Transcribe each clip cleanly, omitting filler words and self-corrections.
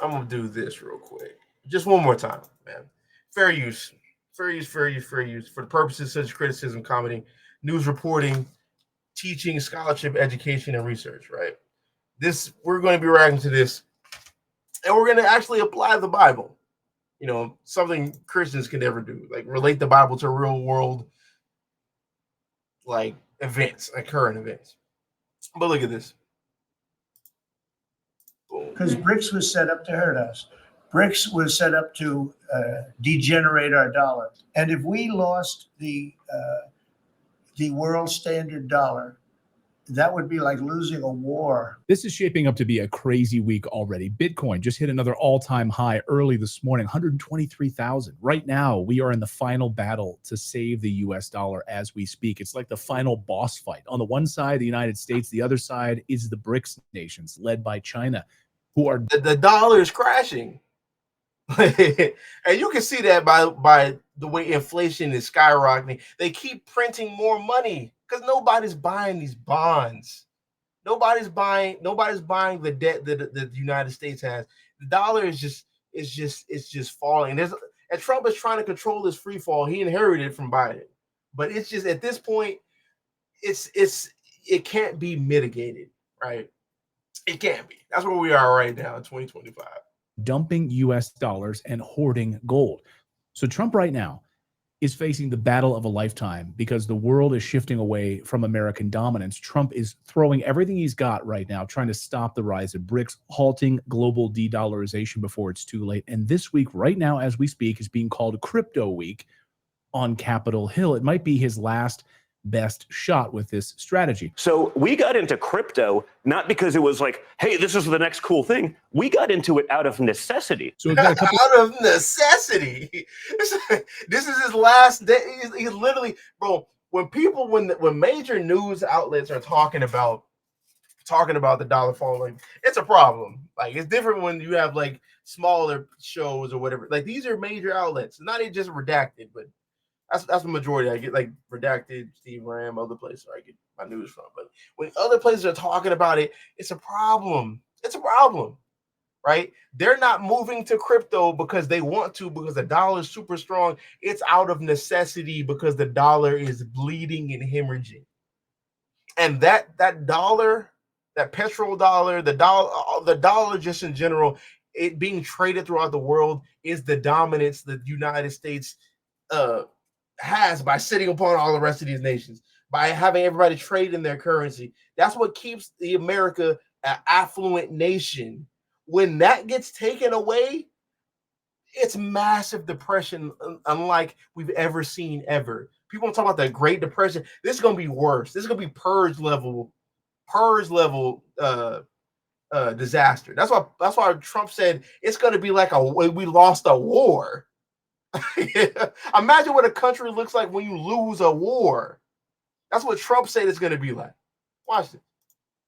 I'm gonna do this real quick, just one more time, man. Fair use, fair use, fair use, fair use for the purposes such as criticism, comedy, news reporting, teaching, scholarship, education, and research. Right. This we're going to be reacting to this, and we're going to actually apply the Bible. Something Christians can never do, like relate the Bible to real world, like events, like current events. But look at this. Because BRICS was set up to hurt us. BRICS was set up to degenerate our dollar. And if we lost the world standard dollar, that would be like losing a war. This is shaping up to be a crazy week already. Bitcoin just hit another all-time high early this morning, 123,000. Right now, we are in the final battle to save the US dollar as we speak. It's like the final boss fight. On the one side, the United States, the other side is the BRICS nations led by China, who are the dollar is crashing. And you can see that by the way inflation is skyrocketing. They keep printing more money because nobody's buying these bonds. Nobody's buying the debt that the United States has. The dollar is just falling. And Trump is trying to control this free fall. He inherited it from Biden, but it's just at this point, it can't be mitigated, right? It can't be. That's where we are right now in 2025. Dumping US dollars and hoarding gold. So Trump right now is facing the battle of a lifetime because the world is shifting away from American dominance. Trump is throwing everything he's got right now, trying to stop the rise of BRICS, halting global de-dollarization before it's too late. And this week, right now, as we speak, is being called Crypto Week on Capitol Hill. It might be his last best shot with this strategy. So we got into crypto not because it was like, hey, this is the next cool thing. We got into it out of necessity. So we've got a couple out of necessity. This is his last day. He's literally, bro. When major news outlets are talking about the dollar falling, it's a problem. Like it's different when you have like smaller shows or whatever. Like these are major outlets, not even just redacted, but that's the majority. I get like redacted, Steve Ram, other places I get my news from. But when other places are talking about it, it's a problem. It's a problem, right? They're not moving to crypto because they want to, because the dollar is super strong. It's out of necessity because the dollar is bleeding and hemorrhaging. And that dollar, that petrol dollar, the dollar just in general, it being traded throughout the world is the dominance the United States has by sitting upon all the rest of these nations, by having everybody trade in their currency. That's what keeps the America an affluent nation. When that gets taken away, it's massive depression unlike we've ever seen ever. People talk about the Great Depression. This is going to be worse. This is going to be purge level disaster. That's why Trump said it's going to be like we lost a war. Imagine what a country looks like when you lose a war. That's what Trump said it's going to be like. Watch this.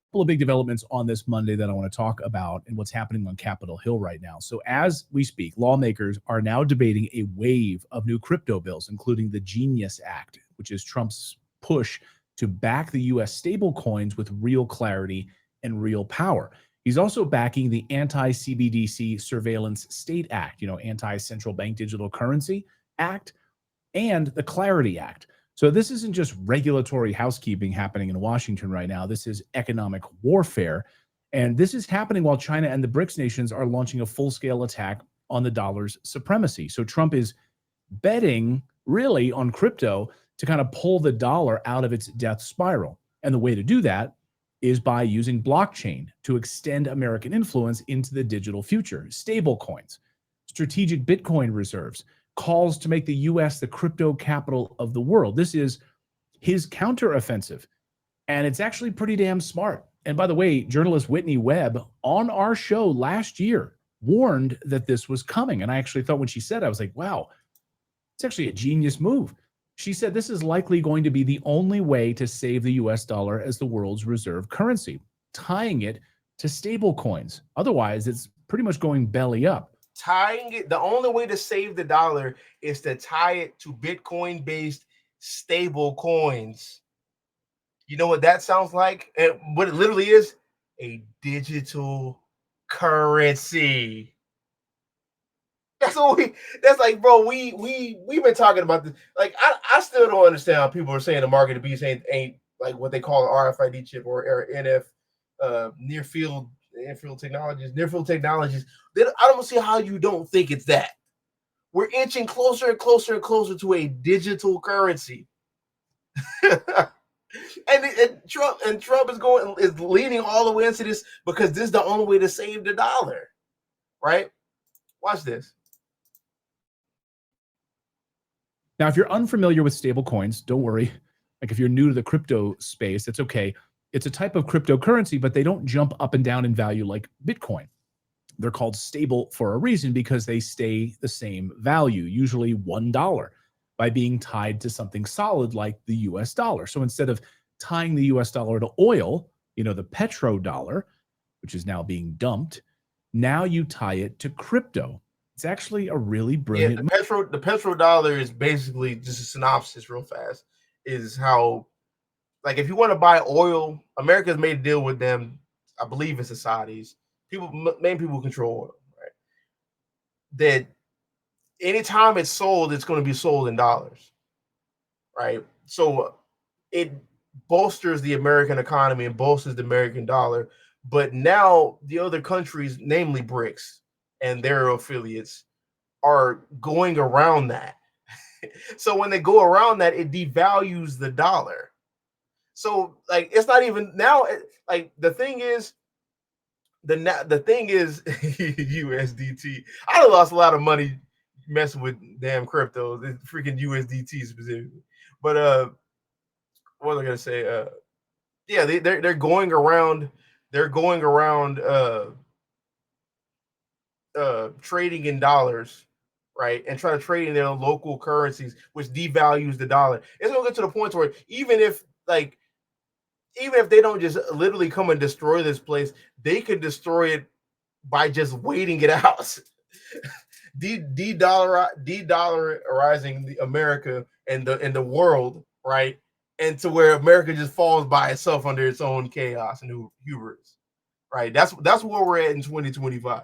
Couple of big developments on this Monday that I want to talk about and what's happening on Capitol Hill right now. So as we speak, lawmakers are now debating a wave of new crypto bills, including the Genius Act, which is Trump's push to back the U.S. stablecoins with real clarity and real power. He's also backing the Anti-CBDC Surveillance State Act, Anti-Central Bank Digital Currency Act, and the Clarity Act. So this isn't just regulatory housekeeping happening in Washington right now. This is economic warfare. And this is happening while China and the BRICS nations are launching a full-scale attack on the dollar's supremacy. So Trump is betting really on crypto to kind of pull the dollar out of its death spiral. And the way to do that is by using blockchain to extend American influence into the digital future. Stablecoins, strategic Bitcoin reserves, calls to make the U.S. the crypto capital of the world. This is his counteroffensive, and it's actually pretty damn smart. And by the way, journalist Whitney Webb on our show last year warned that this was coming. And I actually thought when she said it, I was like, wow, it's actually a genius move. She said this is likely going to be the only way to save the U.S. dollar as the world's reserve currency, tying it to stable coins. Otherwise, it's pretty much going belly up. Tying it, the only way to save the dollar is to tie it to Bitcoin-based stable coins. You know what that sounds like? And what it literally is? A digital currency. That's what we. That's like, bro. We've been talking about this. Like, I still don't understand how people are saying the market of beast ain't like what they call an RFID chip or NF, near field technologies. Near field technologies. Then I don't see how you don't think it's that. We're inching closer and closer and closer to a digital currency. and Trump is leaning all the way into this because this is the only way to save the dollar, right? Watch this. Now, if you're unfamiliar with stablecoins, don't worry. Like if you're new to the crypto space, it's okay. It's a type of cryptocurrency, but they don't jump up and down in value like Bitcoin. They're called stable for a reason because they stay the same value, usually $1, by being tied to something solid like the US dollar. So instead of tying the US dollar to oil, the petrodollar, which is now being dumped, now you tie it to crypto. It's actually a really brilliant. The petrodollar is basically just a synopsis, real fast. Is how, like, if you want to buy oil, America's made a deal with them. I believe it's the Saudis. Main people who control oil, right? That anytime it's sold, it's going to be sold in dollars, right? So it bolsters the American economy and bolsters the American dollar. But now the other countries, namely BRICS and their affiliates, are going around that. So when they go around that, it devalues the dollar. So like it's not even now. Like the thing is USDT. I lost a lot of money messing with damn cryptos, freaking USDT specifically. But what was I gonna say? Yeah, they're going around. They're going around trading in dollars, right, and try to trade in their local currencies, which devalues the dollar. It's gonna get to the point where even if they don't just literally come and destroy this place, they could destroy it by just waiting it out. De-dollarizing the America and the world, right? And to where America just falls by itself under its own chaos and hubris, right? That's where we're at in 2025.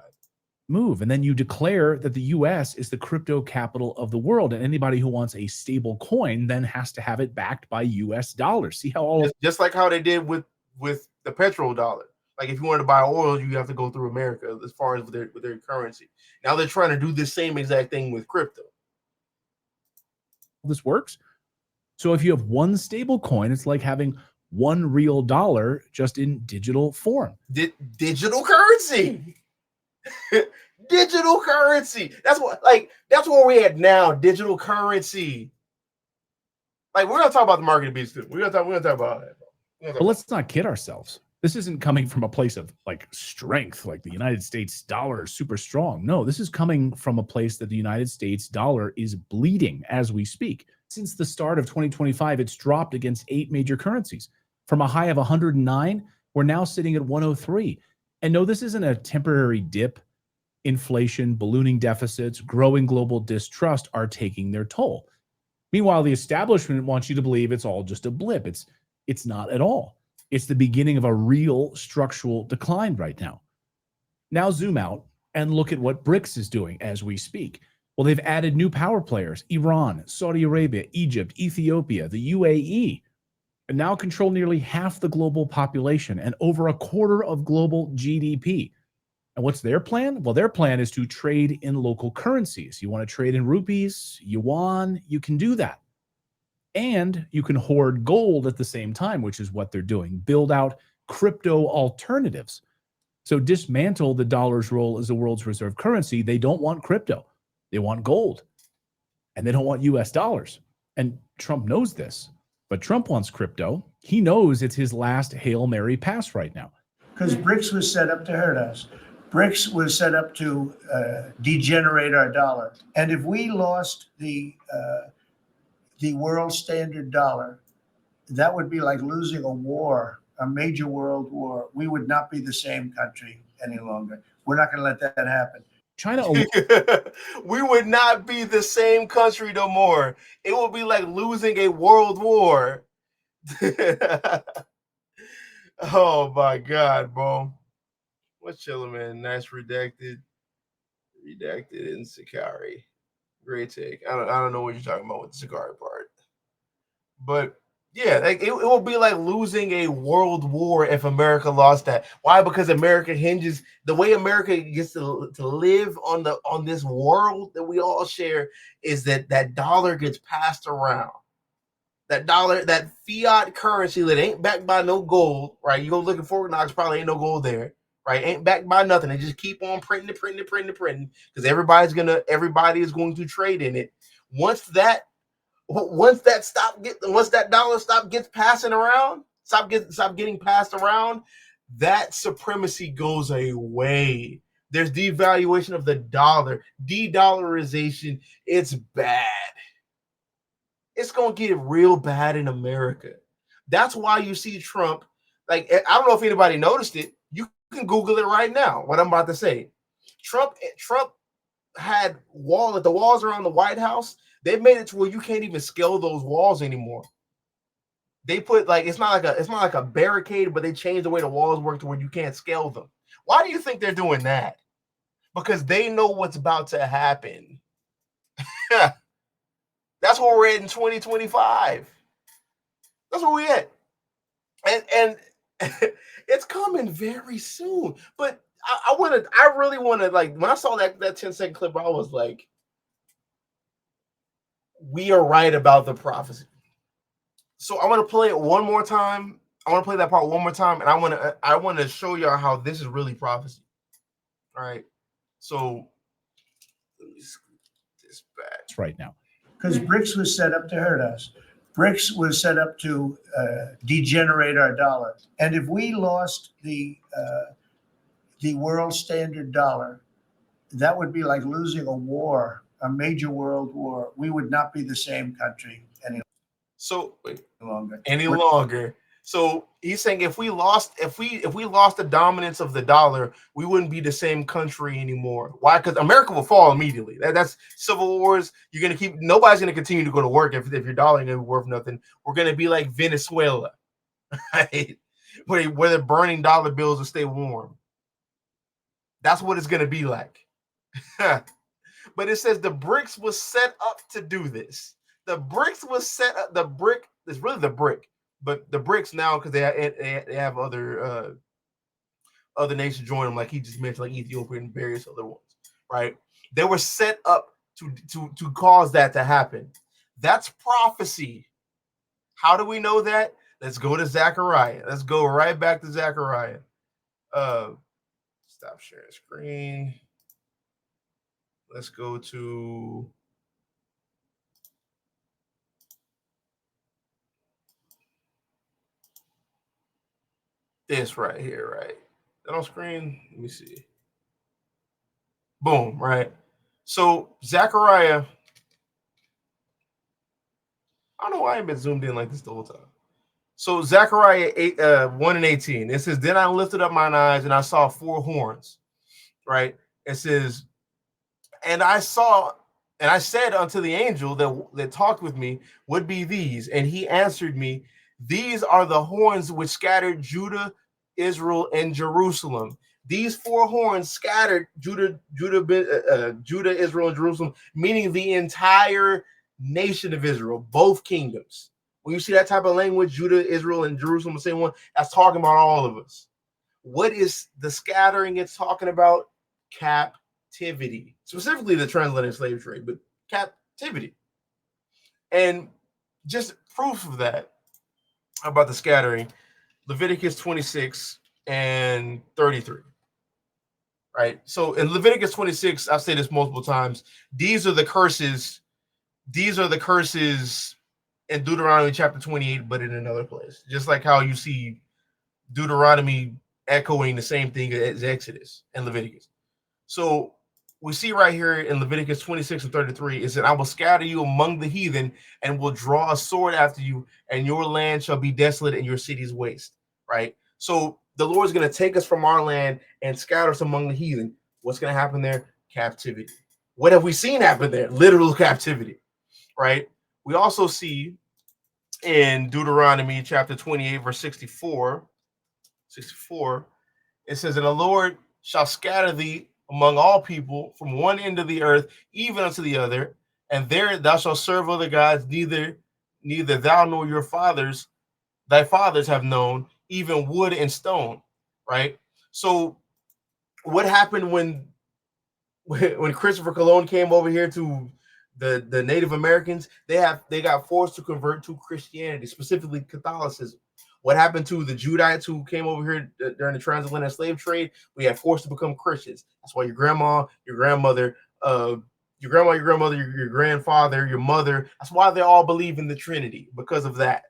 Move, and then you declare that the US is the crypto capital of the world, and anybody who wants a stable coin then has to have it backed by US dollars. See how just like how they did with the petrodollar. Like if you wanted to buy oil, you have to go through America as far as with their currency. Now they're trying to do the same exact thing with crypto. This works. So if you have one stable coin, it's like having one real dollar just in digital form. Digital currency. Digital currency. That's where we're at now. Digital currency. Like we're gonna talk about the market beats too. We're gonna talk about that. But let's not kid ourselves. This isn't coming from a place of like strength, like the United States dollar is super strong. No, this is coming from a place that the United States dollar is bleeding as we speak. Since the start of 2025, it's dropped against 8 major currencies. From a high of 109, we're now sitting at 103. And no, this isn't a temporary dip. Inflation, ballooning deficits, growing global distrust are taking their toll. Meanwhile, the establishment wants you to believe it's all just a blip. It's not at all. It's the beginning of a real structural decline right now. Now zoom out and look at what BRICS is doing as we speak. Well, they've added new power players: Iran, Saudi Arabia, Egypt, Ethiopia, the UAE, and now control nearly half the global population and over a quarter of global GDP. And what's their plan? Well, their plan is to trade in local currencies. You want to trade in rupees, yuan, you can do that. And you can hoard gold at the same time, which is what they're doing. Build out crypto alternatives. So dismantle the dollar's role as the world's reserve currency. They don't want crypto. They want gold. And they don't want US dollars. And Trump knows this. But Trump wants crypto. He knows it's his last Hail Mary pass right now. Because BRICS was set up to hurt us. BRICS was set up to degenerate our dollar. And if we lost the world standard dollar, that would be like losing a war, a major world war. We would not be the same country any longer. We're not going to let that happen. China, we would not be the same country no more. It would be like losing a world war. Oh my God, bro. What's chilling, man? Nice redacted. redacted in Zechariah. Great take. I don't know what you're talking about with the Zechariah part, but yeah, like it will be like losing a world war if America lost that. Why? Because America hinges, the way America gets to live on this world that we all share is that dollar gets passed around. That dollar, that fiat currency that ain't backed by no gold, right? You go looking for Fort Knox, probably ain't no gold there, right? Ain't backed by nothing. They just keep on printing because everybody is going to trade in it. Once that dollar gets passing around, stop getting passed around, that supremacy goes away. There's devaluation of the dollar, de-dollarization. It's bad. It's gonna get real bad in America. That's why you see Trump. Like, I don't know if anybody noticed it. You can Google it right now. What I'm about to say. Trump had the walls around the White House. They made it to where you can't even scale those walls anymore. They put it's not like a barricade, but they changed the way the walls work to where you can't scale them. Why do you think they're doing that? Because they know what's about to happen. That's where we're at in 2025. That's where we're at. And it's coming very soon. But I really want to, like, when I saw that 10-second clip, I was like, we are right about the prophecy. So I want to play it one more time. I want to play that part one more time, and I want to show y'all how this is really prophecy. All right. So let me scoot this back right now. Because BRICS was set up to hurt us. BRICS was set up to degenerate our dollar. And if we lost the world standard dollar, that would be like losing a war, a major world war. We would not be the same country any longer. So he's saying if we lost the dominance of the dollar, we wouldn't be the same country anymore. Why? Because America will fall immediately. That's civil wars. Nobody's gonna continue to go to work if your dollar ain't gonna be worth nothing. We're gonna be like Venezuela, right? Where they're burning dollar bills to stay warm. That's what it's gonna be like. But it says the BRICS was set up to do this. The BRICS was set up. The brick is really the brick, but the BRICS now, because they have other nations join them, like he just mentioned, like Ethiopia and various other ones, right? They were set up to cause that to happen. That's prophecy. How do we know that? Let's go to Zechariah. Let's go right back to Zechariah. Stop sharing screen. Let's go to this right here, right? Is that on screen? Let me see. Boom, right? So Zechariah, I don't know why I ain't been zoomed in like this the whole time. So Zechariah 1:18, it says, then I lifted up mine eyes and I saw 4 horns, right? It says, and I said unto the angel that talked with me, would be these? And he answered me, these are the horns which scattered Judah, Israel, and Jerusalem. These 4 horns scattered Judah, Israel, and Jerusalem, meaning the entire nation of Israel, both kingdoms. When you see that type of language, Judah, Israel, and Jerusalem, the same one, that's talking about all of us. What is the scattering it's talking about? Captivity. Specifically the transatlantic slave trade, but captivity. And just proof of that, about the scattering, Leviticus 26 and 33. Right? So in Leviticus 26, I've said this multiple times, these are the curses in Deuteronomy chapter 28, but in another place. Just like how you see Deuteronomy echoing the same thing as Exodus and Leviticus. So we see right here in Leviticus 26 and 33, it said, I will scatter you among the heathen and will draw a sword after you, and your land shall be desolate and your cities waste. Right? So the Lord's going to take us from our land and scatter us among the heathen. What's going to happen there? Captivity. What have we seen happen there? Literal captivity. Right? We also see in Deuteronomy chapter 28, verse 64, it says, and the Lord shall scatter thee among all people from one end of the earth even unto the other, and there thou shalt serve other gods, neither thou nor your fathers, thy fathers have known, even wood and stone. Right? So what happened when Christopher Cologne came over here to the Native Americans? They got forced to convert to Christianity, specifically Catholicism. What happened to the Judites who came over here during the transatlantic slave trade? We had forced to become Christians. That's why your grandma, your grandmother, your grandmother, your grandfather, your mother, that's why they all believe in the Trinity, because of that.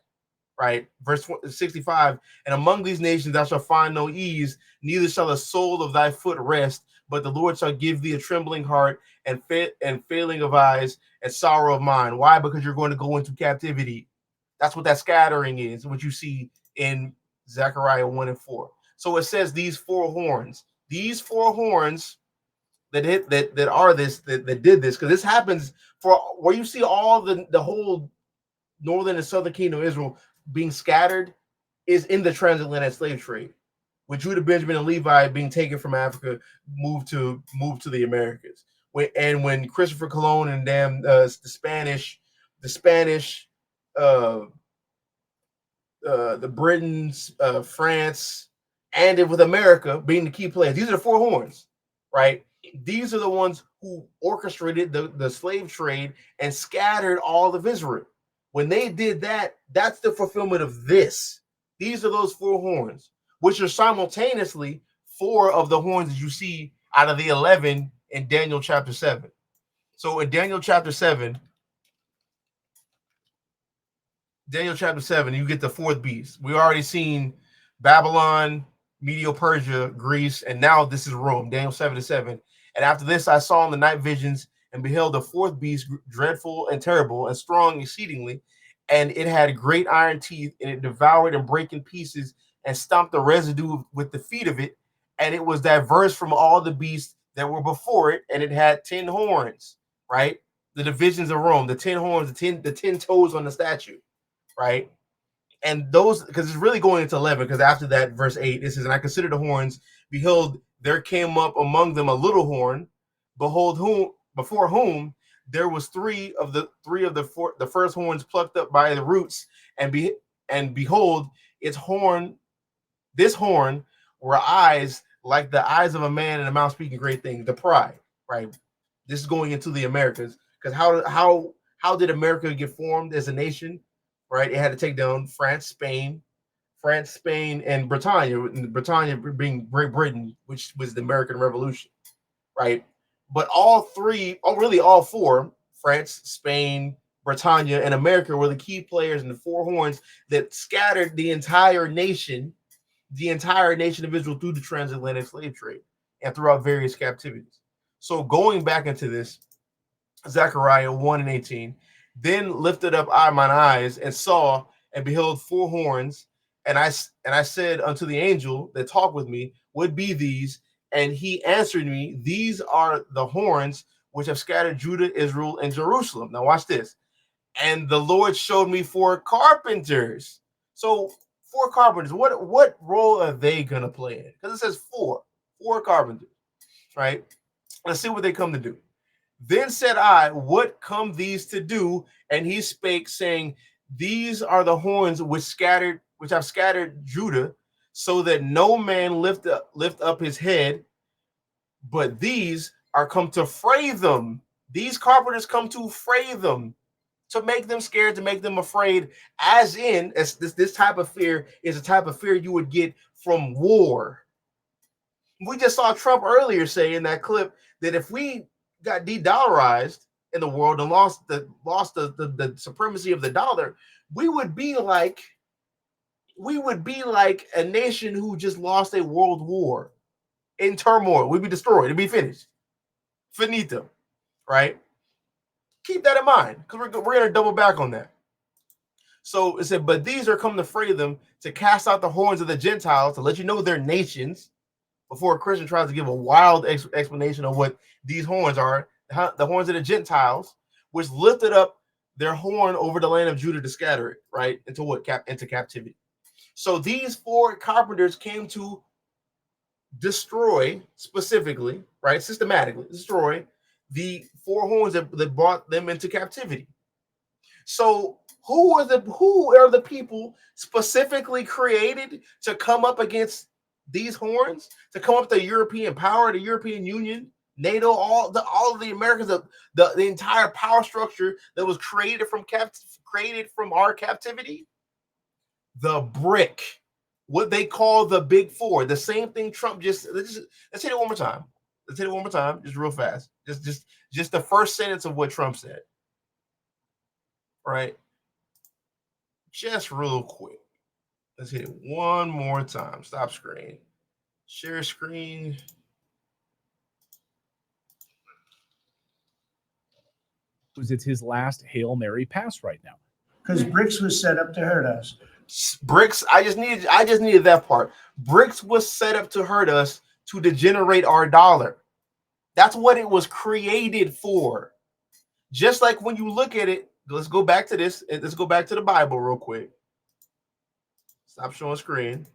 Right? Verse 65, and among these nations thou shalt find no ease, neither shall the sole of thy foot rest, but the Lord shall give thee a trembling heart and failing of eyes and sorrow of mind. Why? Because you're going to go into captivity. That's what that scattering is, what you see in Zechariah 1 and 4. So it says these four horns that did this, because this happens for where you see all the whole northern and southern kingdom of Israel being scattered is in the transatlantic slave trade, with Judah, Benjamin, and Levi being taken from Africa, moved to the Americas. When Christopher Cologne and the Spanish, the Britons, France, and with America being the key players, these are the four horns, right? These are the ones who orchestrated the slave trade and scattered all of Israel. When they did that, that's the fulfillment of this. These are those four horns, which are simultaneously four of the horns that you see out of the 11 in Daniel chapter 7. So in Daniel chapter 7, you get the fourth beast. We already seen Babylon, Medo-Persia, Greece, and now this is Rome, Daniel 7:7. And after this, I saw in the night visions and beheld the fourth beast, dreadful and terrible and strong exceedingly. And it had great iron teeth, and it devoured and brake in pieces and stomped the residue with the feet of it. And it was diverse from all the beasts that were before it, and it had 10 horns, right? The divisions of Rome, the 10 horns, the 10 toes on the statue, right? And those, because it's really going into 11, because after that, verse 8, it says, and I considered the horns, behold, there came up among them a little horn, behold, before whom there was three of the first horns plucked up by the roots, and behold, this horn were eyes like the eyes of a man, and a mouth speaking great things. The pride, right? This is going into the Americas, because how did America get formed as a nation? Right, it had to take down France, Spain, and Britannia being Great Britain, which was the American Revolution, right? But all four, France, Spain, Britannia, and America, were the key players in the four horns that scattered the entire nation of Israel through the transatlantic slave trade and throughout various captivities. So going back into this, Zechariah 1 and 18, then lifted up I mine eyes and saw, and beheld four horns, and I said unto the angel that talked with me, what be these? And he answered me, these are the horns which have scattered Judah, Israel, and Jerusalem. Now watch this. And the Lord showed me four carpenters. So four carpenters, what role are they gonna play? Because it says four carpenters, right? Let's see what they come to do. Then said I, what come these to do? And he spake, saying, these are the horns which have scattered Judah, so that no man lift up his head, but these are come to fray them. These carpenters come to fray them, to make them scared, to make them afraid, as this type of fear is a type of fear you would get from war. We just saw Trump earlier say in that clip that if we got de-dollarized in the world and lost the supremacy of the dollar, we would be like a nation who just lost a world war in turmoil. We'd be destroyed. It'd be finished. Finito. Right? Keep that in mind, because we're going to double back on that. So it said, but these are come to fray them, to cast out the horns of the Gentiles, to let you know they're nations, before a Christian tries to give a wild explanation of what these horns are. The horns of the Gentiles, which lifted up their horn over the land of Judah to scatter it, right? Into captivity. So these four carpenters came to destroy specifically, right, systematically destroy the four horns that brought them into captivity. So who are the people specifically created to come up against these horns, to come up with the European power, the European Union, NATO, all of the Americans, the entire power structure that was created from our captivity? The BRIC, what they call the Big Four, the same thing Trump let's hit it one more time. Let's hit it one more time, just real fast. Just the first sentence of what Trump said. Right? Just real quick. Let's hit it one more time. Stop screen. Share screen. It's his last Hail Mary pass right now. Because BRICS was set up to hurt us. BRICS, I just needed that part. BRICS was set up to hurt us, to degenerate our dollar. That's what it was created for. Just like when you look at it, let's go back to this. Let's go back to the Bible real quick. Stop showing screen.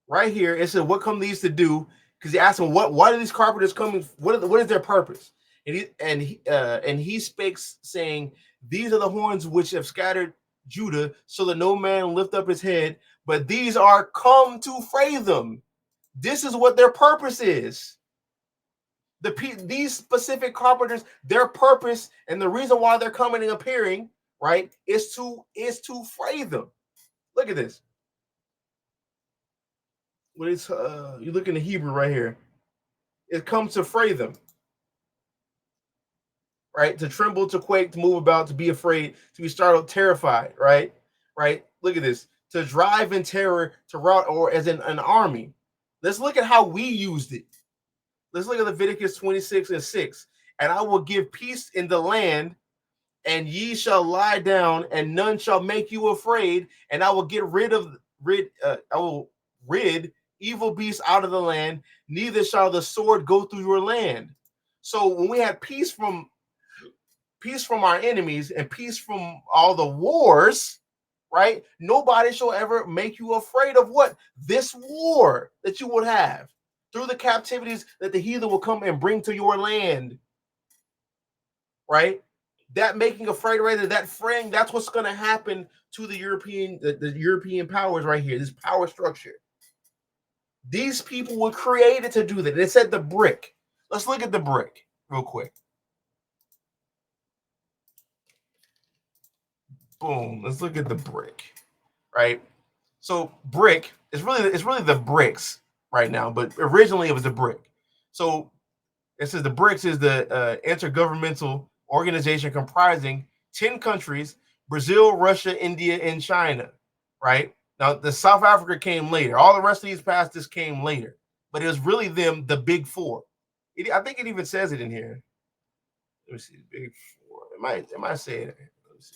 Right here, it said, "What come these to do?" Because he asked him, "Why are these carpenters coming? What is their purpose?" And he spake, saying, "These are the horns which have scattered Judah, so that no man lift up his head. But these are come to fray them." This is what their purpose is. These specific carpenters, their purpose and the reason why they're coming and appearing, right, is to fray them. Look at this. What is you look in the Hebrew right here? It comes to fray them, right? To tremble, to quake, to move about, to be afraid, to be startled, terrified, right? Right? Look at this. To drive in terror, to rout, or as in an army. Let's look at how we used it. Let's look at Leviticus 26:6. "And I will give peace in the land, and ye shall lie down, and none shall make you afraid. And I will rid evil beasts out of the land, neither shall the sword go through your land." So when we have peace from our enemies and peace from all the wars, right? Nobody shall ever make you afraid of what? This war that you would have through the captivities that the heathen will come and bring to your land, right? That making afraid, right? That fraying, that's what's going to happen to the European powers right here, this power structure. These people were created to do that. They said the BRIC. Let's look at the BRIC real quick. Boom. Let's look at the BRIC, right? So BRIC is really the BRICS right now, but originally it was the BRIC. So it says the BRICS is the intergovernmental organization comprising 10 countries: Brazil, Russia, India, and China, right? Now, the South Africa came later. All the rest of these past this came later, but it was really them, the Big Four. I think it even says it in here. Let me see, Big Four. It might say it. Let me see.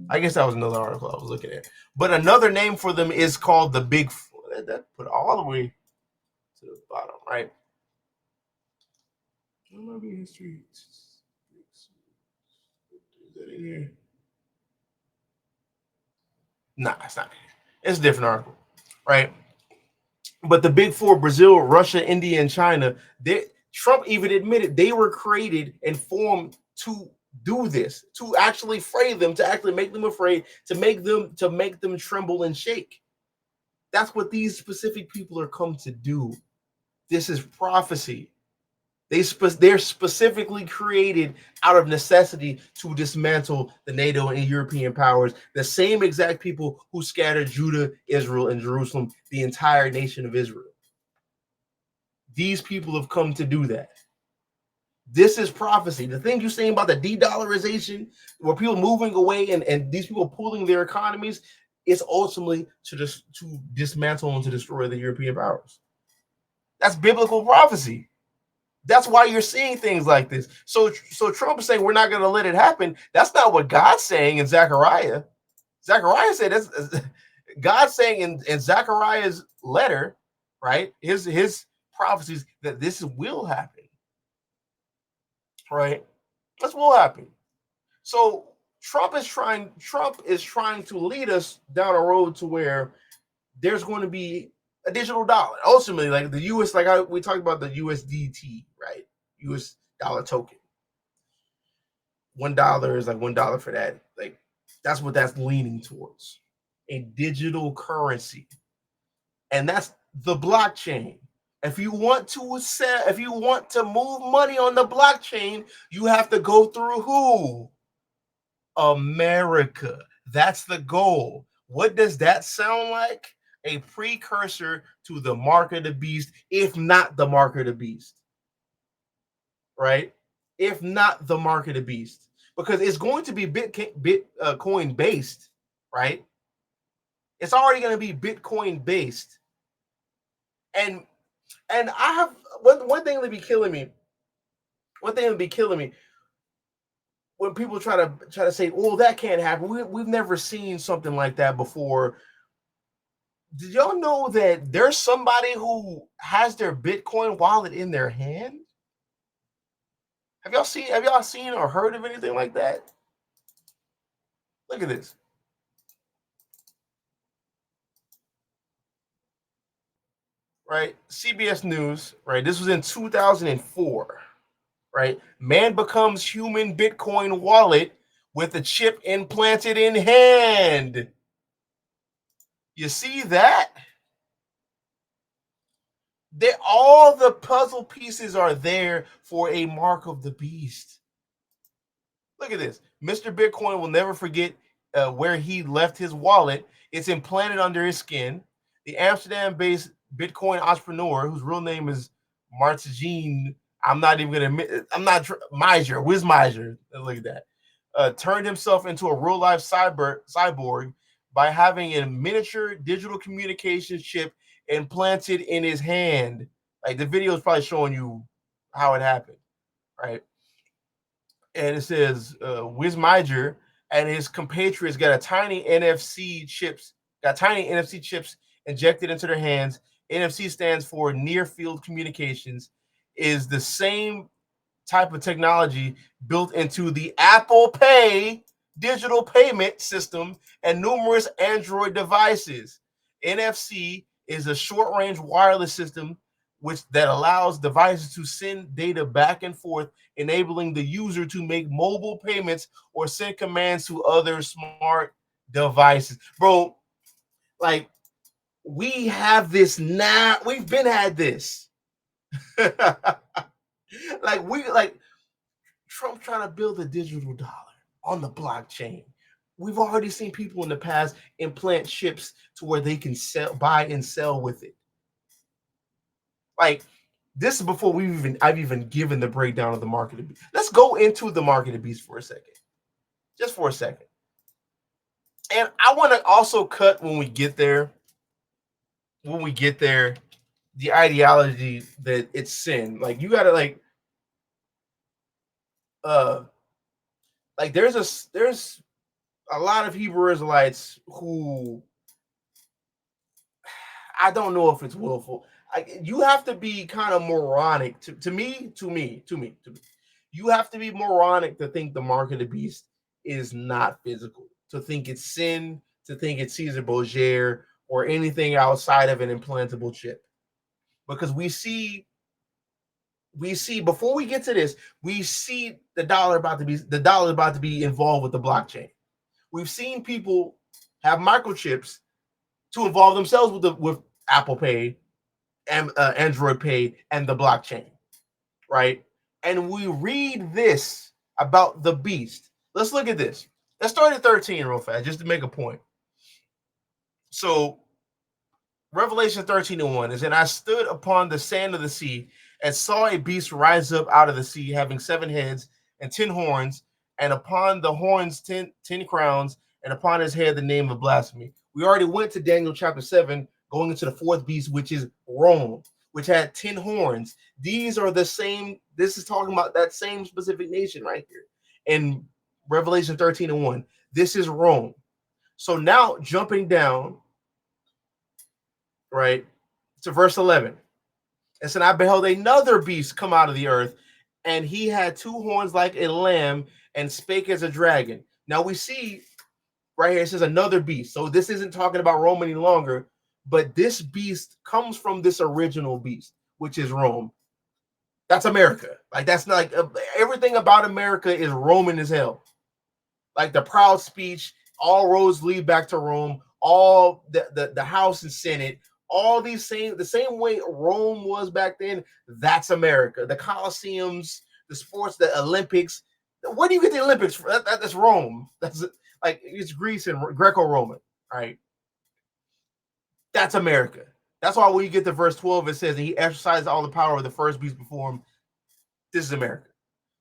I guess that was another article I was looking at. But another name for them is called the Big Four. That put it all the way to the bottom, right? History. Is that in here? Nah, it's not. It's a different article, right? But the Big Four: Brazil, Russia, India, and China. Trump even admitted they were created and formed to do this, to actually fray them, to actually make them afraid, to make them tremble and shake. That's what these specific people are come to do. This is prophecy. They're specifically created out of necessity to dismantle the NATO and European powers, the same exact people who scattered Judah, Israel, and Jerusalem, the entire nation of Israel. These people have come to do that. This is prophecy. The thing you're saying about the de-dollarization, where people moving away and these people pulling their economies, is ultimately to dismantle and to destroy the European powers. That's biblical prophecy. That's why you're seeing things like this. So Trump is saying we're not going to let it happen. That's not what God's saying in Zechariah. Zechariah said that's God's saying in Zechariah's letter, right? His prophecies that this will happen. Right? This will happen. So Trump is trying to lead us down a road to where there's going to be a digital dollar. Ultimately, like the US, we talked about the USDT, right? US dollar token. $1 is like $1 for that. Like that's what that's leaning towards. A digital currency. And that's the blockchain. If you want to move money on the blockchain, you have to go through who? America. That's the goal. What does that sound like? A precursor to the mark of the beast, if not the mark of the beast. Right? If not the mark of the beast. Because it's going to be Bitcoin based, right? It's already going to be Bitcoin based. And I have one thing that be killing me. One thing that be killing me when people try to say, "Oh, that can't happen." We've never seen something like that before. Did y'all know that there's somebody who has their Bitcoin wallet in their hand? Have y'all seen or heard of anything like that? Look at this. Right? CBS News, right? This was in 2004. Right? Man becomes human Bitcoin wallet with a chip implanted in hand. You see that? All the puzzle pieces are there for a mark of the beast. Look at this. Mr. Bitcoin will never forget where he left his wallet. It's implanted under his skin. The Amsterdam-based Bitcoin entrepreneur, whose real name is Martijn, Miser, Wiz Miser. Look at that. Turned himself into a real-life cyborg by having a miniature digital communications chip implanted in his hand. Like the video is probably showing you how it happened, right? And it says Wiz Miser and his compatriots got tiny NFC chips injected into their hands. NFC stands for near field communications, is the same type of technology built into the Apple Pay digital payment system and numerous Android devices. NFC is a short-range wireless system that allows devices to send data back and forth, enabling the user to make mobile payments or send commands to other smart devices. Bro, like we have this now. We've been had this. like Trump trying to build a digital dollar on the blockchain. We've already seen people in the past implant chips to where they can buy and sell with it. Like this is before I've even given the breakdown of the market of beast. Let's go into the market of beast for a second. Just for a second. And I want to also cut when we get there, the ideology that it's sin. Like you gotta there's a lot of Hebrew Israelites who I don't know if it's willful. You have to be kind of moronic to me. You have to be moronic to think the mark of the beast is not physical, to think it's sin, to think it's Caesar Borgia or anything outside of an implantable chip. Because we see before we get to this, we see the dollar about to be involved with the blockchain. We've seen people have microchips to involve themselves with Apple Pay and Android Pay and the blockchain, right? And we read this about the beast. Let's look at this. Let's start at 13 real fast, just to make a point. So Revelation 13:1 is, and I stood upon the sand of the sea and saw a beast rise up out of the sea, having 7 heads and 10 horns, and upon the horns 10 crowns, and upon his head the name of blasphemy. We already went to Daniel chapter 7, going into the 4th beast, which is Rome, which had 10 horns. These are the same. This is talking about that same specific nation right here in Revelation 13:1. This is Rome. So now jumping down, right, to verse 11. And so I beheld another beast come out of the earth, and he had 2 horns like a lamb and spake as a dragon. Now we see right here, it says another beast. So this isn't talking about Rome any longer, but this beast comes from this original beast, which is Rome. That's America. Like, that's not like everything about America is Roman as hell. Like the proud speech, all roads lead back to Rome, all the House and Senate, all these the same way Rome was back then. That's America. The Colosseums, the sports, the Olympics. Where do you get the Olympics from? That's Rome. That's like, it's Greece and Greco-Roman, right? That's America. That's why when you get to verse 12, it says, and he exercised all the power of the first beast before him. This is America.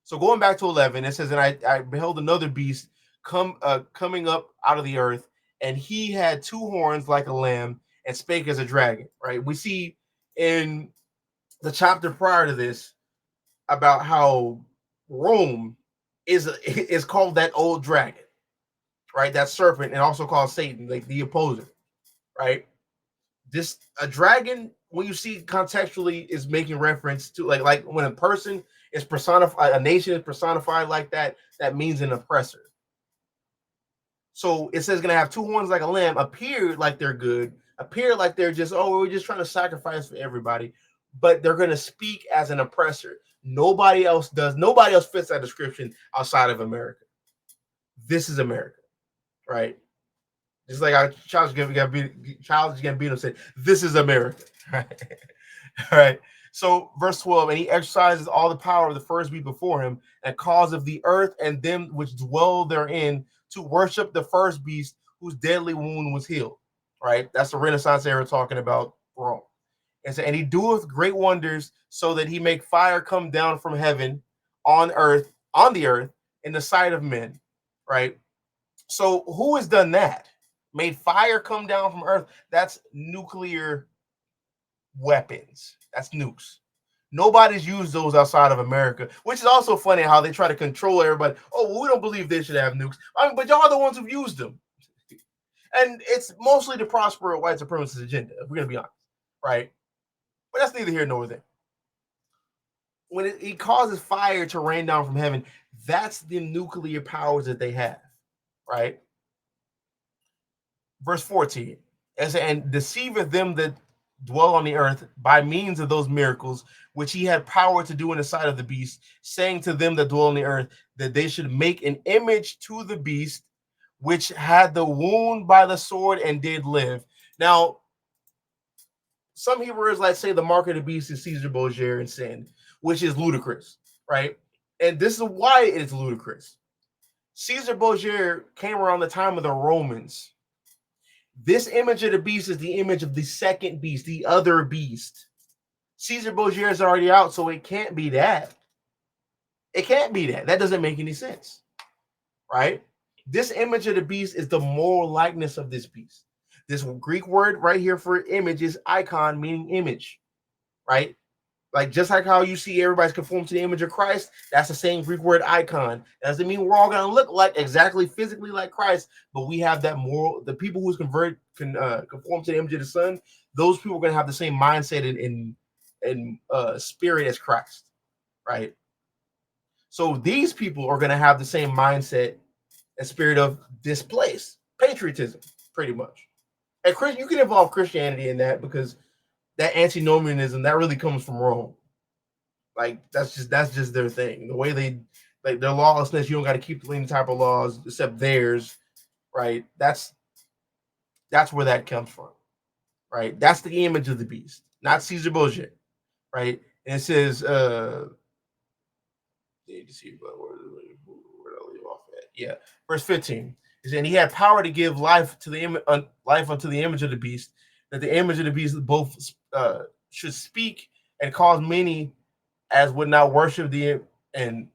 So going back to 11, it says, and I beheld another beast coming up out of the earth, and he had two horns like a lamb and spake as a dragon, right? We see in the chapter prior to this about how Rome is called that old dragon, right? That serpent, and also called Satan, like the opposer, right? This a dragon, when you see contextually, is making reference to like when a person is personified, a nation is personified like that, that means an oppressor. So it says gonna have two horns like a lamb, appear like they're good, appear like they're just, oh, we're just trying to sacrifice for everybody, but they're gonna speak as an oppressor. Nobody else does. Nobody else fits that description outside of America. This is America, right? Just like our Childish Gambino said, this is America. Right? All right. So verse 12, and he exercises all the power of the first beast before him, and cause of the earth and them which dwell therein to worship the first beast whose deadly wound was healed. Right? That's the Renaissance era talking about Rome. And so, and he doeth great wonders, so that he make fire come down from heaven on the earth in the sight of men. Right? So who has done that? Made fire come down from earth? That's nuclear weapons. That's nukes. Nobody's used those outside of America, which is also funny how they try to control everybody. Oh, well, we don't believe they should have nukes. I mean, but y'all are the ones who've used them. And it's mostly to prosper a white supremacist agenda, if we're going to be honest, right? But that's neither here nor there. When he causes fire to rain down from heaven, that's the nuclear powers that they have, right? Verse 14, and deceiveth them that dwell on the earth by means of those miracles which he had power to do in the sight of the beast, saying to them that dwell on the earth that they should make an image to the beast which had the wound by the sword and did live. Now, some Hebrews like say the mark of the beast is Caesar Borgia and sin, which is ludicrous, right? And this is why it is ludicrous. Caesar Borgia came around the time of the Romans. This image of the beast is the image of the second beast, the other beast. Caesar Borgia is already out, so it can't be that. It can't be that. That doesn't make any sense, right? This image of the beast is the moral likeness of this beast. This Greek word right here for image is icon, meaning image, right? Like just like how you see everybody's conformed to the image of Christ, that's the same Greek word icon. That doesn't mean we're all going to look like exactly physically like Christ, but we have that moral. The people who conform to the image of the Son, those people are going to have the same mindset and spirit as Christ, right? So these people are going to have the same mindset and spirit of displaced patriotism, pretty much. And you can involve Christianity in that because that antinomianism that really comes from Rome. Like that's just their thing. The way they like their lawlessness, you don't got to keep any type of laws except theirs, right? That's where that comes from, right? That's the image of the beast, not Caesar Borgia, right? And it says, where did I leave off at? Yeah, verse 15 is, and he had power to give life to the life unto the image of the beast, that the image of the beast both should speak and cause many as would not worship and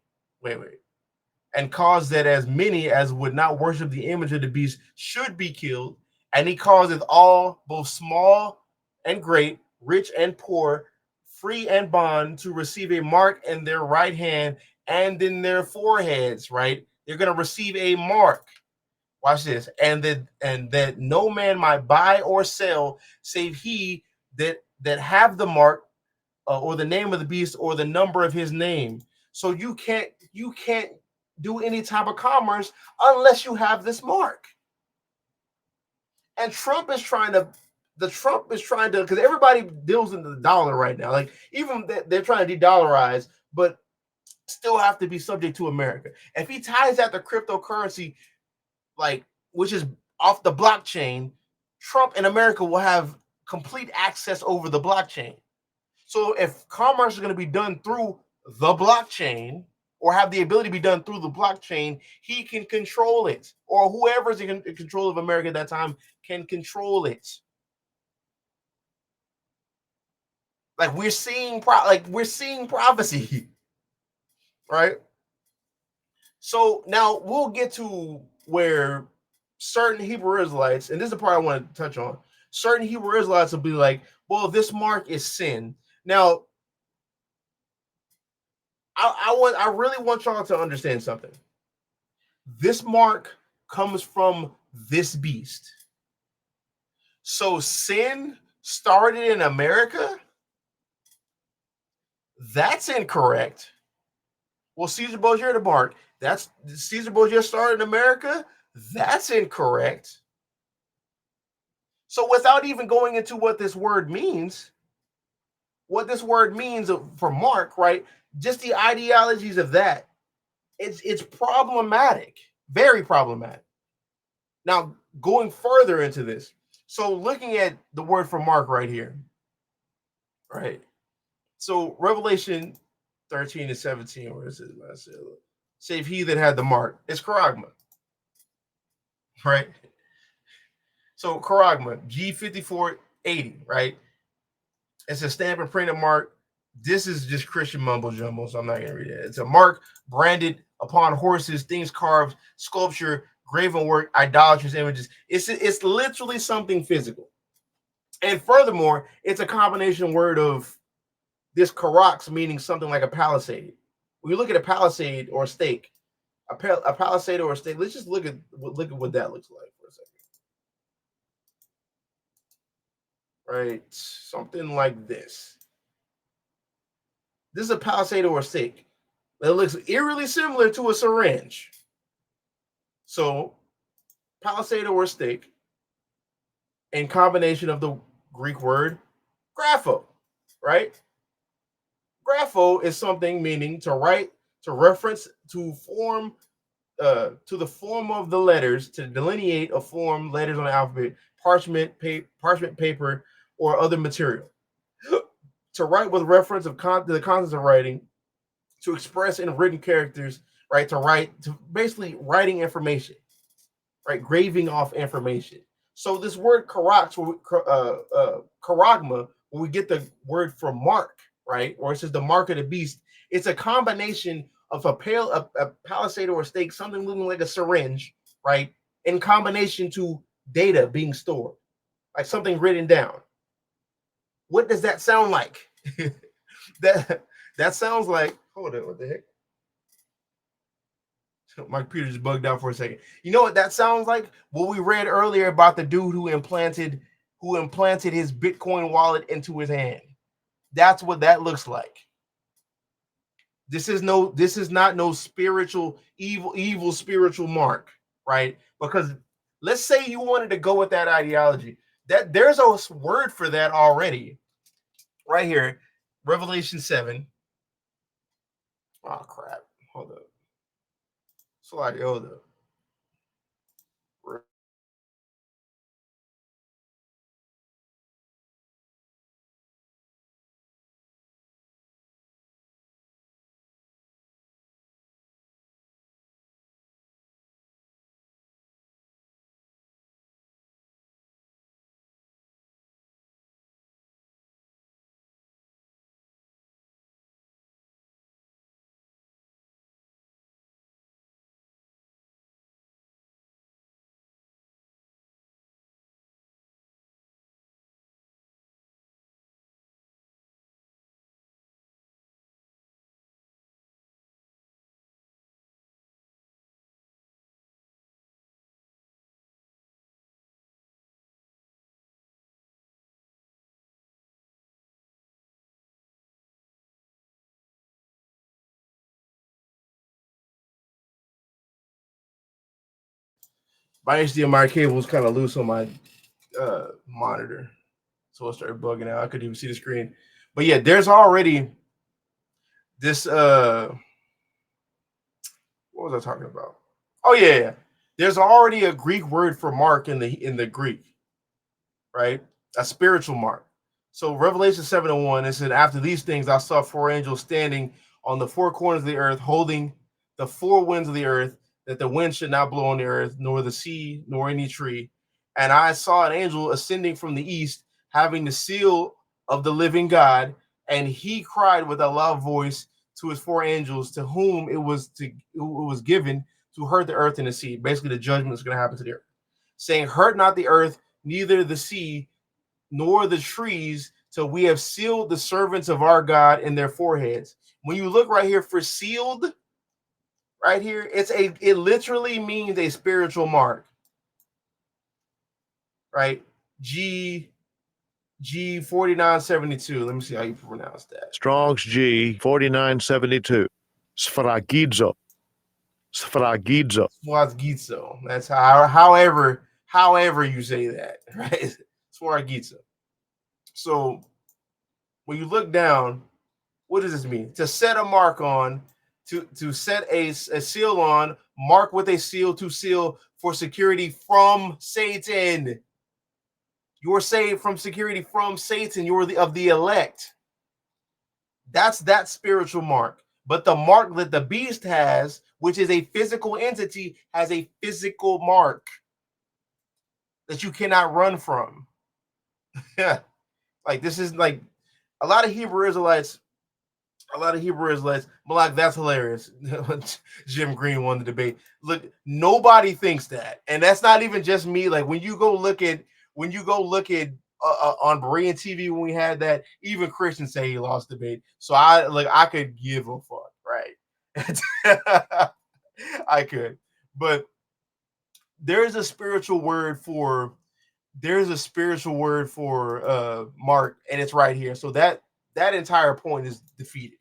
cause that as many as would not worship the image of the beast should be killed. And he causeth all, both small and great, rich and poor, free and bond, to receive a mark in their right hand and in their foreheads, right? They're going to receive a mark. Watch this. And that no man might buy or sell save he that have the mark or the name of the beast or the number of his name. So you can't do any type of commerce unless you have this mark. And Trump is trying to, because everybody deals in the dollar right now. Like, even they're trying to de-dollarize, but still have to be subject to America. If he ties that to cryptocurrency, like, which is off the blockchain, Trump and America will have complete access over the blockchain. So if commerce is going to be done through the blockchain, or have the ability to be done through the blockchain, he can control it, or whoever's in control of America at that time can control it. Like, we're seeing prophecy, right? So now we'll get to where certain Hebrew Israelites, and this is the part I want to touch on. Certain Hebrew Israelites will be like, well, this mark is sin. Now, I really want y'all to understand something. This mark comes from this beast. So sin started in America? That's incorrect. Well, Caesar Borgia the mark. That's Caesar Borgia started in America? That's incorrect. So without even going into what this word means for mark, right? Just the ideologies of that, it's problematic, very problematic. Now, going further into this, so looking at the word for mark right here, right? So Revelation 13 and 17, where is it? Save he that had the mark. It's Karagma, right? So Karagma, G5480, right? It's a stamp and printed mark. This is just Christian mumbo jumbo, so I'm not gonna read it. It's a mark branded upon horses, things carved, sculpture, graven work, idolatrous images. It's literally something physical. And furthermore, it's a combination word of this karax, meaning something like a palisade. When you look at a palisade or a stake, a palisade or a stake, let's just look at what that looks like for a second. Right, something like this. This is a palisade or a stake that looks eerily similar to a syringe. So, palisade or a stake, in combination of the Greek word grapho, right? Grapho is something meaning to write, to reference, to form, to the form of the letters, to delineate a form, letters on the alphabet, parchment paper, or other material. To write with reference to the contents of writing, to express in written characters, right? To basically writing information, right? Graving off information. So this word karagma, where we get the word for mark, right? Or it says the mark of the beast. It's a combination of a palisade or a stake, something looking like a syringe, right? In combination to data being stored, like something written down. What does that sound like? that sounds like, hold on, what the heck? My computer just bugged out for a second. You know what that sounds like? What we read earlier about the dude who implanted his Bitcoin wallet into his hand. That's what that looks like. This is not no spiritual evil spiritual mark, right? Because let's say you wanted to go with that ideology. That there's a word for that already. Right here, Revelation 7. Oh crap. Hold up. Hold up. My HDMI cable was kind of loose on my monitor, so it started bugging out. I couldn't even see the screen. But yeah, there's already this. What was I talking about? Oh yeah. There's already a Greek word for mark in the Greek, right? A spiritual mark. So Revelation 7:1, it said, after these things I saw four angels standing on the four corners of the earth, holding the four winds of the earth, that the wind should not blow on the earth, nor the sea, nor any tree. And I saw an angel ascending from the east, having the seal of the living God, and he cried with a loud voice to his four angels, to whom it was given to hurt the earth and the sea. Basically, the judgment is going to happen to the earth, saying, hurt not the earth, neither the sea, nor the trees, till we have sealed the servants of our God in their foreheads. When you look right here for sealed, right here, it literally means a spiritual mark, right? G 4972. Let me see how you pronounce that. Strong's G 4972. Sfragidzo. Sfragidzo. Swagizo. That's however you say that, right? Swagizo. So when you look down, what does this mean? To set a mark on, to set a seal on, mark with a seal, to seal for security from Satan. You're saved from security from Satan. You're of the elect. That's that spiritual mark. But the mark that the beast has, which is a physical entity, has a physical mark that you cannot run from. Yeah. Like this is like a lot of Hebrew Israelites, Malak, that's hilarious. Jim Green won the debate. Look, nobody thinks that. And that's not even just me. Like when you go look at on Berean TV when we had that, even Christians say he lost debate. So I could give a fuck, right? I could. But there's a spiritual word for mark, and it's right here. So that entire point is defeated.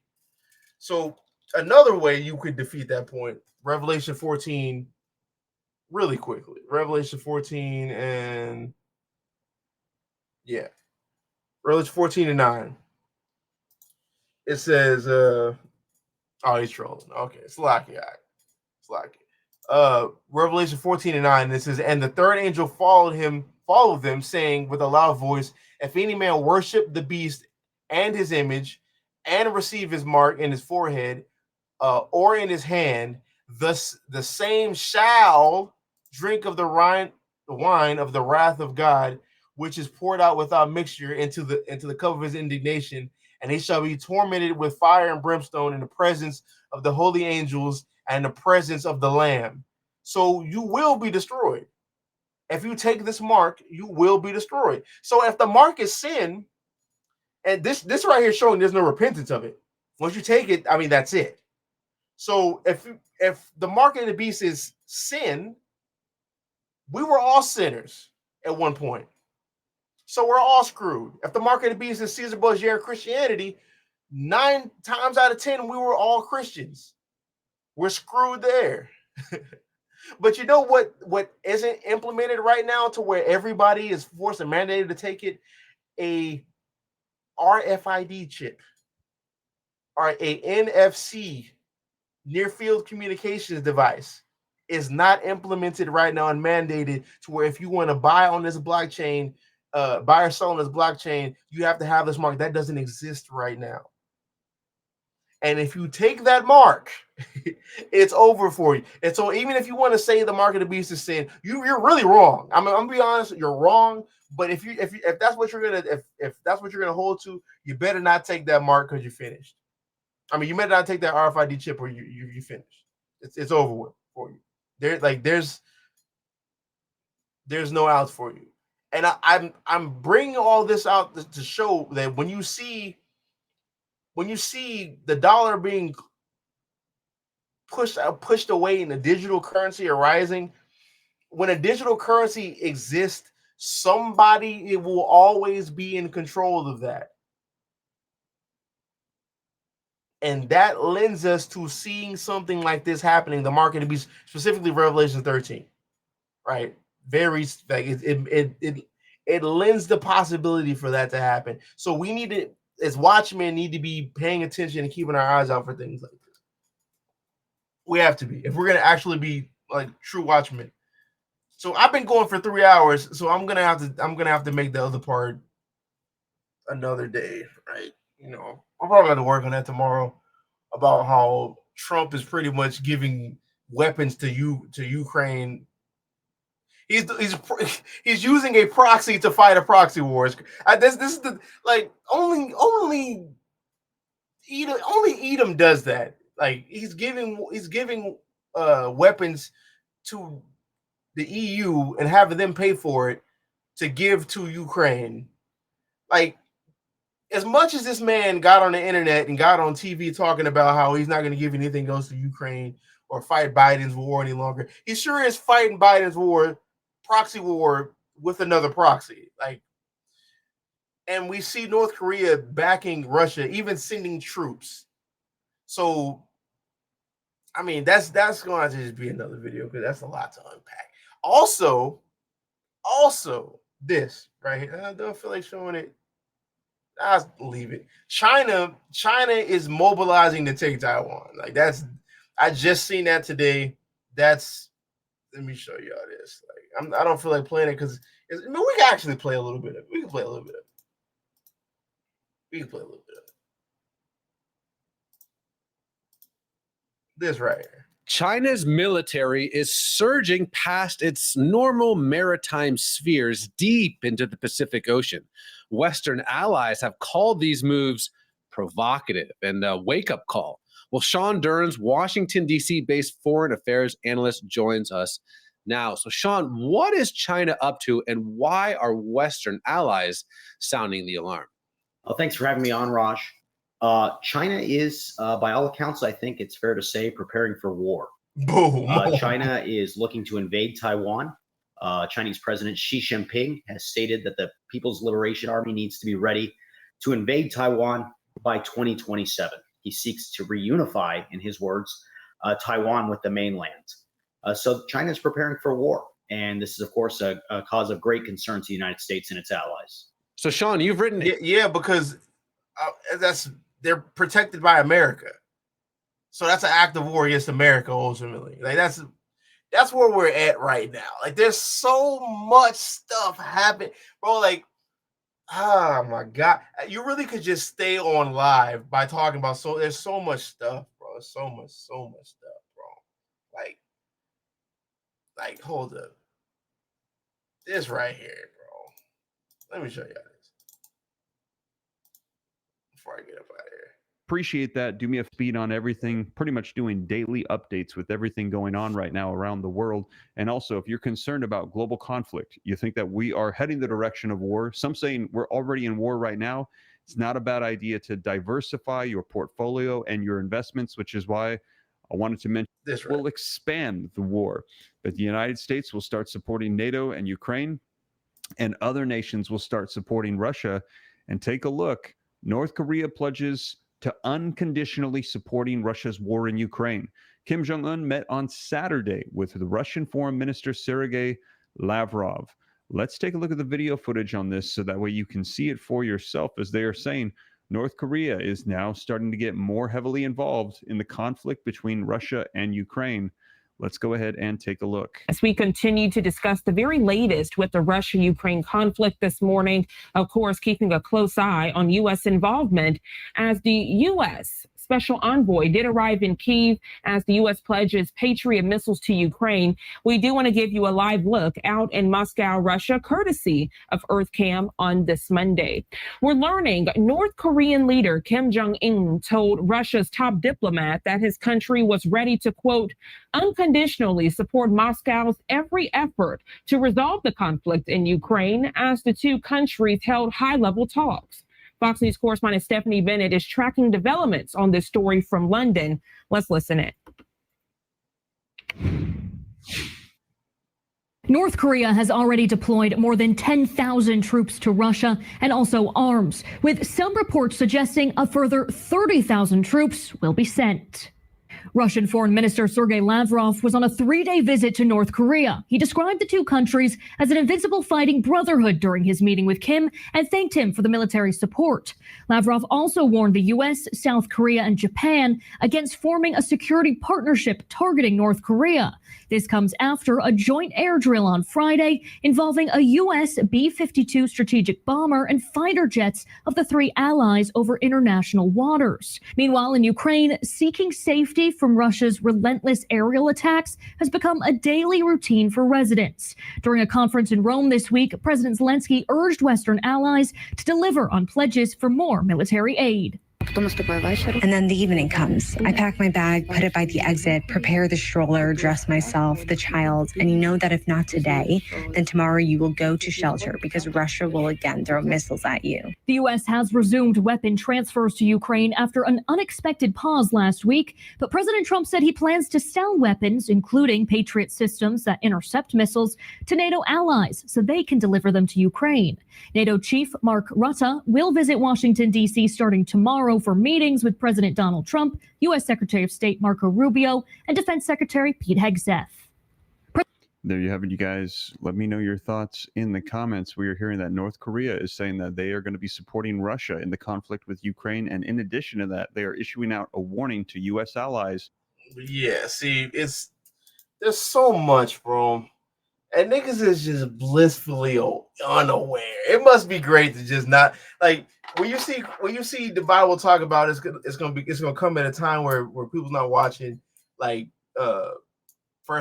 So another way you could defeat that point, Revelation 14, really quickly. Revelation 14 and Revelation 14 and 9. It says, oh, he's trolling. Okay, it's lucky. Revelation 14 and 9. It says, and the third angel followed them, saying with a loud voice, if any man worship the beast and his image, and receive his mark in his forehead, or in his hand, thus the same shall drink of the wine of the wrath of God, which is poured out without mixture into the cup of his indignation, and he shall be tormented with fire and brimstone in the presence of the holy angels and the presence of the Lamb. So you will be destroyed. If you take this mark, you will be destroyed. So if the mark is sin, and this right here showing there's no repentance of it. Once you take it, I mean, that's it. So if the mark of the beast is sin, we were all sinners at one point. So we're all screwed. If the mark of the beast is Caesar Borgia Christianity, 9 times out of 10, we were all Christians. We're screwed there. But you know what isn't implemented right now to where everybody is forced and mandated to take it? A RFID chip or a NFC, near field communications device, is not implemented right now and mandated to where if you want to buy on this blockchain, buy or sell on this blockchain, you have to have this mark. That doesn't exist right now. And if you take that mark, it's over for you. And so even if you want to say the mark of the beast is sin, you're really wrong. I'm gonna be honest, you're wrong. But if that's what you're gonna hold to, you better not take that mark because you're finished. I mean, you better not take that RFID chip or you finished. It's over with for you. There's no outs for you. And I'm bringing all this out to show that when you see the dollar being pushed away and the digital currency arising, when a digital currency exists, somebody it will always be in control of that. And that lends us to seeing something like this happening, the mark of the beast, specifically Revelation 13. right? Very like it lends the possibility for that to happen. So we need to, as watchmen, need to be paying attention and keeping our eyes out for things like this. We have to be, if we're gonna actually be like true watchmen. So I've been going for 3 hours, so I'm gonna have to make the other part another day, right? You know, I'm probably gonna work on that tomorrow about how Trump is pretty much giving weapons to Ukraine. He's using a proxy to fight a proxy war. This is the like only Edom does that. Like he's giving weapons to the EU and having them pay for it to give to Ukraine. Like, as much as this man got on the internet and got on TV talking about how he's not going to give anything else to Ukraine or fight Biden's war any longer, he sure is fighting Biden's war, proxy war, with another proxy. Like, and we see North Korea backing Russia, even sending troops. So, I mean, that's going to just be another video because that's a lot to unpack. Also, this right here. I don't feel like showing it. I'll leave it. China is mobilizing to take Taiwan. Like I just seen that today. Let me show y'all this. Like I don't feel like playing it because we can actually play a little bit of it. We can play a little bit of it. This right here. China's military is surging past its normal maritime spheres deep into the Pacific Ocean. Western allies have called these moves provocative and a wake-up call. Well, Sean Durns, Washington, D.C.-based foreign affairs analyst, joins us now. So, Sean, what is China up to, and why are Western allies sounding the alarm? Well, thanks for having me on, Raj. China is, by all accounts, I think it's fair to say, preparing for war. Boom. China is looking to invade Taiwan. Chinese President Xi Jinping has stated that the People's Liberation Army needs to be ready to invade Taiwan by 2027. He seeks to reunify, in his words, Taiwan with the mainland. So China is preparing for war. And this is, of course, a cause of great concern to the United States and its allies. So, Sean, you've written... Yeah, because they're protected by America. So that's an act of war against America, ultimately. Like that's where we're at right now. Like there's so much stuff happening, bro. Like, oh my God. You really could just stay on live by talking about there's so much stuff, bro. So much stuff, bro. Like, hold up. This right here, bro. Let me show you this before I get up out of here. Appreciate that. Do me a feed on everything, pretty much doing daily updates with everything going on right now around the world. And also, if you're concerned about global conflict, you think that we are heading the direction of war, some saying we're already in war right now, it's not a bad idea to diversify your portfolio and your investments, which is why I wanted to mention this will expand the war, that the United States will start supporting NATO and Ukraine, and other nations will start supporting Russia. And take a look, North Korea pledges to unconditionally supporting Russia's war in Ukraine. Kim Jong-un met on Saturday with the Russian Foreign Minister Sergei Lavrov. Let's take a look at the video footage on this so that way you can see it for yourself, as they are saying North Korea is now starting to get more heavily involved in the conflict between Russia and Ukraine. Let's go ahead and take a look. As we continue to discuss the very latest with the Russia-Ukraine conflict this morning, of course, keeping a close eye on U.S. involvement as the U.S. Special Envoy did arrive in Kyiv as the U.S. pledges Patriot missiles to Ukraine. We do want to give you a live look out in Moscow, Russia, courtesy of EarthCam on this Monday. We're learning North Korean leader Kim Jong-un told Russia's top diplomat that his country was ready to, quote, unconditionally support Moscow's every effort to resolve the conflict in Ukraine as the two countries held high-level talks. Fox News correspondent Stephanie Bennett is tracking developments on this story from London. Let's listen in. North Korea has already deployed more than 10,000 troops to Russia and also arms, with some reports suggesting a further 30,000 troops will be sent. Russian Foreign Minister Sergei Lavrov was on a 3-day visit to North Korea. He described the two countries as an invincible fighting brotherhood during his meeting with Kim and thanked him for the military support. Lavrov also warned the U.S., South Korea, and Japan against forming a security partnership targeting North Korea. This comes after a joint air drill on Friday involving a U.S. B-52 strategic bomber and fighter jets of the three allies over international waters. Meanwhile, in Ukraine, seeking safety from Russia's relentless aerial attacks has become a daily routine for residents. During a conference in Rome this week, President Zelensky urged Western allies to deliver on pledges for more military aid. And then the evening comes. I pack my bag, put it by the exit, prepare the stroller, dress myself, the child, and you know that if not today, then tomorrow you will go to shelter because Russia will again throw missiles at you. The U.S. has resumed weapon transfers to Ukraine after an unexpected pause last week, but President Trump said he plans to sell weapons, including Patriot systems that intercept missiles, to NATO allies so they can deliver them to Ukraine. NATO Chief Mark Rutte will visit Washington, D.C. starting tomorrow for meetings with President Donald Trump, U.S. Secretary of State Marco Rubio, and Defense Secretary Pete Hegseth. There you have it, you guys. Let me know your thoughts in the comments. We are hearing that North Korea is saying that they are going to be supporting Russia in the conflict with Ukraine. And in addition to that, they are issuing out a warning to U.S. allies. Yeah, see, there's so much, bro. And niggas is just blissfully unaware. It must be great to just not like when you see the Bible talk about it's gonna come at a time where people's not watching like 1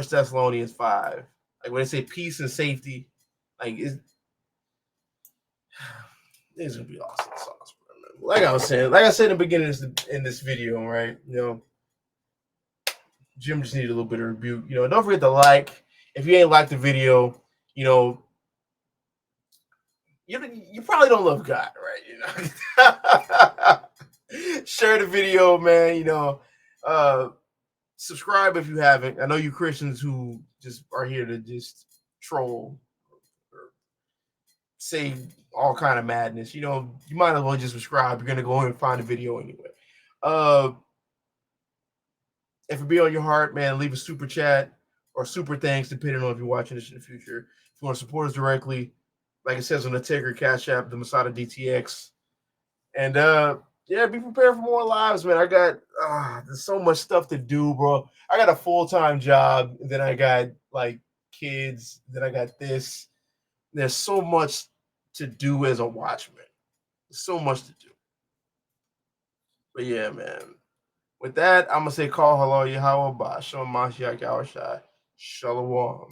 Thessalonians 5. Like when they say peace and safety, like it's gonna be awesome sauce. Like I was saying, like I said in the beginning in this video, right? You know, Jim just needed a little bit of rebuke. You know, don't forget to like. If you ain't liked the video, you know, you probably don't love God, right? You know, share the video, man. You know, subscribe if you haven't. I know you Christians who just are here to just troll or say all kind of madness. You know, you might as well just subscribe. You're gonna go in and find the video anyway. If it be on your heart, man, leave a super chat or super thanks, depending on if you're watching this in the future. If you want to support us directly, like it says on the Tigger Cash App, the Masada DTX. And yeah, be prepared for more lives, man. I got there's so much stuff to do, bro. I got a full-time job, then I got like kids, then I got this. There's so much to do as a watchman. There's so much to do. But yeah, man. With that, I'm gonna say call hello Yahweh Ba Shalom Mashiach Yahushai. Shalawam.